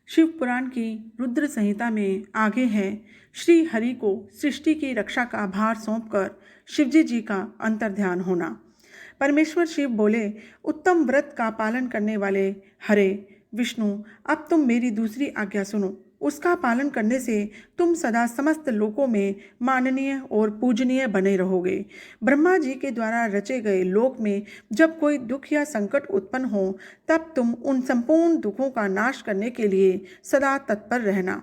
शिव पुराण की रुद्र संहिता में आगे है, श्री हरि को सृष्टि की रक्षा का भार सौंपकर शिवजी जी का अंतर्ध्यान होना। परमेश्वर शिव बोले, उत्तम व्रत का पालन करने वाले हरे विष्णु, अब तुम मेरी दूसरी आज्ञा सुनो। उसका पालन करने से तुम सदा समस्त लोकों में माननीय और पूजनीय बने रहोगे। ब्रह्मा जी के द्वारा रचे गए लोक में जब कोई दुख या संकट उत्पन्न हो, तब तुम उन संपूर्ण दुखों का नाश करने के लिए सदा तत्पर रहना।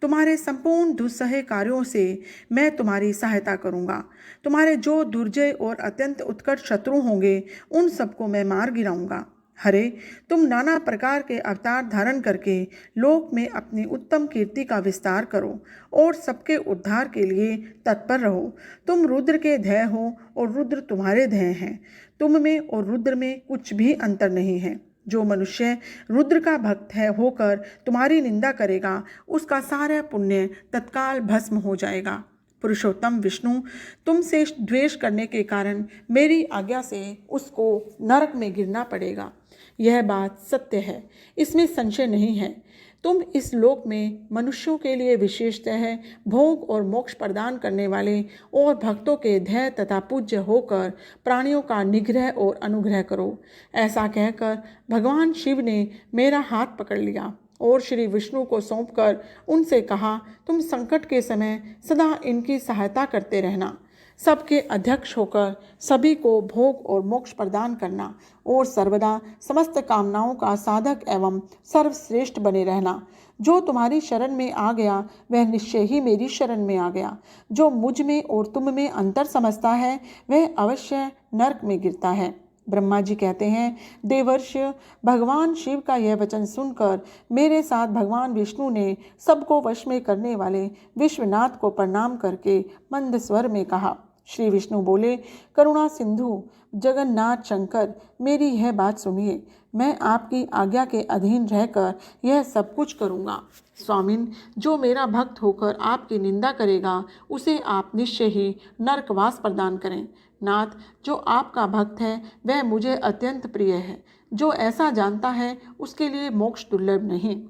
तुम्हारे संपूर्ण दुस्सह कार्यों से मैं तुम्हारी सहायता करूंगा। तुम्हारे जो दुर्जय और अत्यंत उत्कट शत्रु होंगे, उन सबको मैं मार गिराऊंगा। हरे, तुम नाना प्रकार के अवतार धारण करके लोक में अपनी उत्तम कीर्ति का विस्तार करो और सबके उद्धार के लिए तत्पर रहो। तुम रुद्र के ध्येय हो और रुद्र तुम्हारे ध्येय हैं। तुम में और रुद्र में कुछ भी अंतर नहीं है। जो मनुष्य रुद्र का भक्त है होकर तुम्हारी निंदा करेगा, उसका सारा पुण्य तत्काल भस्म हो जाएगा। पुरुषोत्तम विष्णु, तुमसे द्वेष करने के कारण मेरी आज्ञा से उसको नरक में गिरना पड़ेगा। यह बात सत्य है, इसमें संशय नहीं है। तुम इस लोक में मनुष्यों के लिए विशेषतः भोग और मोक्ष प्रदान करने वाले और भक्तों के ध्येय तथा पूज्य होकर प्राणियों का निग्रह और अनुग्रह करो। ऐसा कहकर भगवान शिव ने मेरा हाथ पकड़ लिया और श्री विष्णु को सौंपकर उनसे कहा, तुम संकट के समय सदा इनकी सहायता करते रहना। सबके अध्यक्ष होकर सभी को भोग और मोक्ष प्रदान करना और सर्वदा समस्त कामनाओं का साधक एवं सर्वश्रेष्ठ बने रहना। जो तुम्हारी शरण में आ गया वह निश्चय ही मेरी शरण में आ गया। जो मुझ में और तुम में अंतर समझता है वह अवश्य नरक में गिरता है। ब्रह्मा जी कहते हैं, देवर्षि, भगवान शिव का यह वचन सुनकर मेरे साथ भगवान विष्णु ने सबको वश में करने वाले विश्वनाथ को प्रणाम करके मंद स्वर में कहा। श्री विष्णु बोले, करुणा सिंधु जगन्नाथ शंकर, मेरी यह बात सुनिए। मैं आपकी आज्ञा के अधीन रहकर यह सब कुछ करूँगा। स्वामिन, जो मेरा भक्त होकर आपकी निंदा करेगा उसे आप निश्चय ही नरकवास प्रदान करें। नाथ, जो आपका भक्त है वह मुझे अत्यंत प्रिय है। जो ऐसा जानता है उसके लिए मोक्ष दुर्लभ नहीं।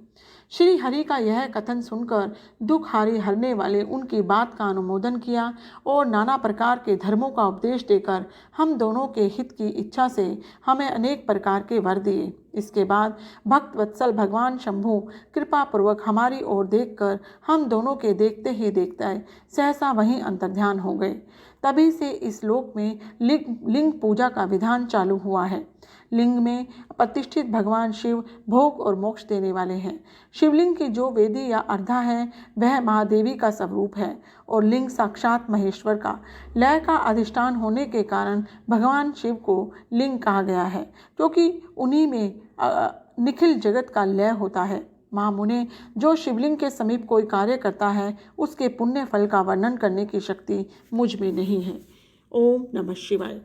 श्री हरि का यह कथन सुनकर दुख हारी हरने वाले उनकी बात का अनुमोदन किया और नाना प्रकार के धर्मों का उपदेश देकर हम दोनों के हित की इच्छा से हमें अनेक प्रकार के वर दिए। इसके बाद भक्त वत्सल भगवान शंभु कृपा पूर्वक हमारी ओर देखकर हम दोनों के देखते ही देखते सहसा वहीं अंतर्ध्यान हो गए। तभी से इस लोक में लिंग पूजा का विधान चालू हुआ है। लिंग में प्रतिष्ठित भगवान शिव भोग और मोक्ष देने वाले हैं। शिवलिंग की जो वेदी या अर्धा है वह महादेवी का स्वरूप है और लिंग साक्षात महेश्वर का लय का अधिष्ठान होने के कारण भगवान शिव को लिंग कहा गया है, क्योंकि उन्हीं में निखिल जगत का लय होता है। महामुने, जो शिवलिंग के समीप कोई कार्य करता है उसके पुण्य फल का वर्णन करने की शक्ति मुझ में नहीं है। ओम नमः शिवाय।